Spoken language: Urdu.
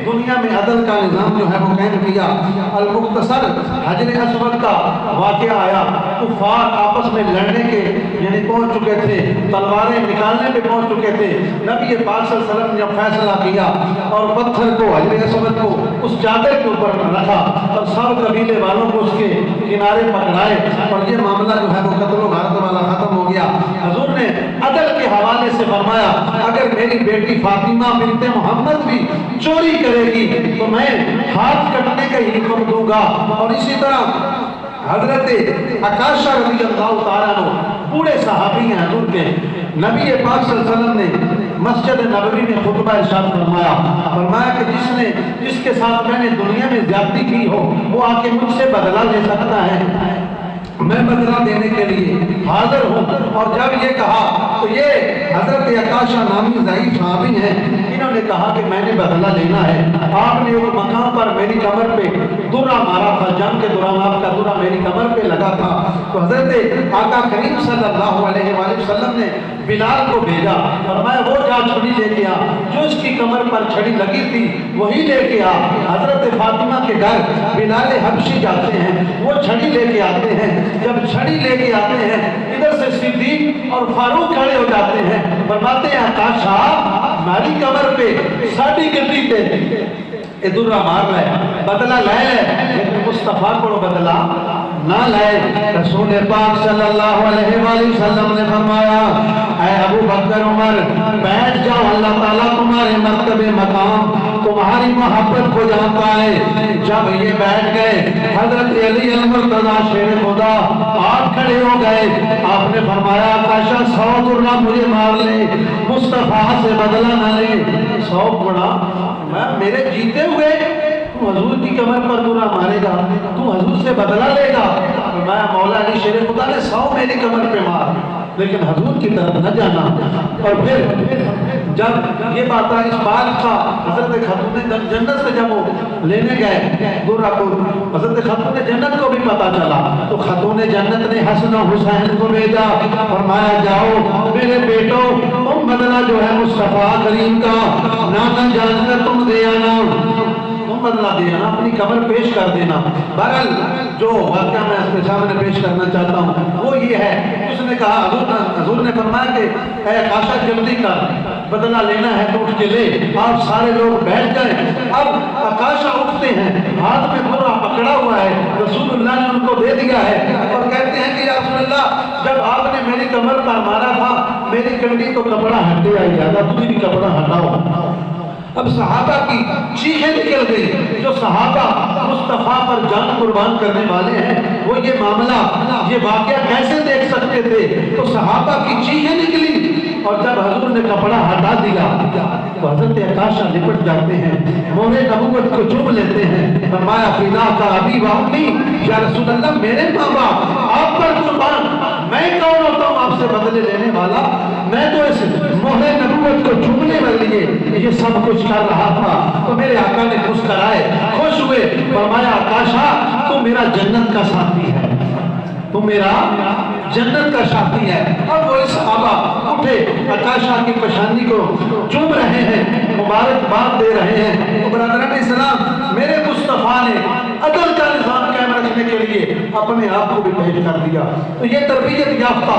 دنیا میں عدل کا نظام جو ہے وہ قائم کیا۔ المختصر حجر اسود کا واقعہ آیا، کفار آپس میں لڑنے کے یعنی پہنچ چکے تھے، تلواریں نکالنے پہ پہنچ چکے تھے۔ نبی پاک صلی اللہ علیہ وسلم نے جب فیصلہ کیا اور پتھر کو حجر اسود کو اس چادر کے اوپر رکھا اور سب قبیلے والوں کو اس کے کنارے پکڑائے اور یہ معاملہ جو ہے وہ قتل و غارت والا ختم ہو گیا۔ حضور نے عدل کے حوالے سے فرمایا اگر میری بیٹی فاطمہ بنت محمد بھی چوری کرے گی تو میں ہاتھ کٹنے کا ہی حکم دوں گا۔ اور اسی طرح حضرت عکاشہ رضی اللہ تعالیٰ عنہ پورے صحابی ہیں حضور کے، نبی پاک صلی اللہ علیہ وسلم نے مسجد نبوی میں خطبہ ارشاد فرمایا کہ جس کے ساتھ میں نے دنیا میں زیادتی کی ہو وہ آ کے مجھ سے بدلہ لے سکتا ہے، میں بدلہ دینے کے لیے حاضر ہوں۔ اور جب یہ کہا تو یہ حضرت عکاشہ نامی ضعیف صحابی ہیں، انہوں نے کہا کہ میں نے بدلہ لینا ہے۔ آپ نے وہ مقام پر میری کمر پہ درہ مارا تھا، جنگ کے دوران آپ کا درہ میری کمر پہ لگا تھا، تو حضرت آقا کریم صلی اللہ علیہ وآلہ وسلم نے بلال کو بھیجا، فرمایا وہ جا چھڑی لے کے آ، جو اس کی کمر پر چھڑی لگی تھی وہی لے کے آ۔ حضرت فاطمہ کے گھر بلال حبشی جاتے ہیں، وہ چھڑی لے کے آتے ہیں، جب چھڑی لے کے آتے ہیں ادھر سے صدیق اور فاروق کھڑے ہو جاتے ہیں، فرماتے ہیں عکاشہ ہماری کمر پہ ساڑی گردی تے اے درہ مار لے، بدلہ لے لے، لیکن مصطفیٰ کو بدلہ نہ لائے۔ رسول پاک صلی اللہ علیہ وآلہ وسلم نے فرمایا اے ابو بکر عمر بیٹھ جاؤ، اللہ تعالیٰ تمہارے مرتبے مقام تمہاری محبت کو جانتا ہے۔ جب یہ بیٹھ گئے حضرت علی المرتضیٰ شیر خدا آپ کھڑے ہو گئے، آپ نے فرمایا عکاشہ 100 درہ مجھے مار لے، مصطفیٰ سے بدلہ نہ لے۔ 100 گنا میرے جیتے ہوئے تو حضور کی کمر پر درہ مارے گا، تو حضور سے بدلہ لے گا؟ فرمایا مولا علی شیر خدا نے 100 میری کمر پہ مار، لیکن حضور کی طرف نہ جانا۔ اور پھر جب یہ بات اس بات کا حضرت خاتون جنت سے جب وہ لینے گئے درہ کو، حضرت خاتون جنت کو بھی پتا چلا، تو خاتون جنت نے حسن و حسین کو بھیجا، فرمایا جاؤ میرے بیٹو تم بدلہ جو ہے مصطفیٰ کریم کا نانا جان کر تم دے آنا، بدلہ دینا، اپنی کمر پیش کر دینا۔ بہرحال جو واقعہ میں اس کے سامنے پیش کرنا چاہتا ہوں وہ یہ ہے، اس نے کہا حضور نے فرمایا کہ اے عکاشہ جلدی کر، بدلہ لینا ہے تو اٹھ کے لے۔ آپ سارے لوگ بیٹھ گئے، اب عکاشہ اٹھتے ہیں، ہاتھ میں درہ پکڑا ہوا ہے، رسول اللہ نے ان کو دے دیا ہے اور کہتے ہیں کہ یا رسول اللہ جب آپ نے میری کمر پر مارا تھا میری کنڈی تو کپڑا ہٹے آئی جاتا، تجھے بھی کپڑا ہٹاؤ۔ اب صحابہ کی چیخیں نکل گئی، جو صحابہ مصطفیٰ پر جان قربان کرنے والے ہیں وہ یہ معاملہ یہ واقعہ کیسے دیکھ سکتے تھے؟ تو صحابہ کی چیخیں نکلی اور جب حضور نے کپڑا ہٹا دیا تو حضرت عکاشہ لپٹ جاتے ہیں، مہر نبوت کو چوم لیتے ہیں، فرمایا فدا کا ابی و امی، یا رسول اللہ میرے ماں باپ آپ پر قربان، میں کون ہوتا ہوں آپ سے بدلے لینے والا؟ میں تو اس مہر نبوت کو چومنے والے لیے یہ سب کچھ کر رہا تھا۔ تو میرے آقا نے مسکرائے، خوش ہوئے، فرمایا عکاشہ تو میرا جنت کا ساتھی ہے، تو میرا جنت کا ساتھی ہے۔ اب وہ صحابہ اٹھے، عکاشہ کی پیشانی کو چوم رہے ہیں، مبارکباد دے رہے ہیں۔ برادران اسلام، میرے مصطفیٰ نے عدل کا نظام قائم رکھنے کے لیے اپنے آپ کو بھی پیش کر دیا۔ تو یہ تربیت یافتہ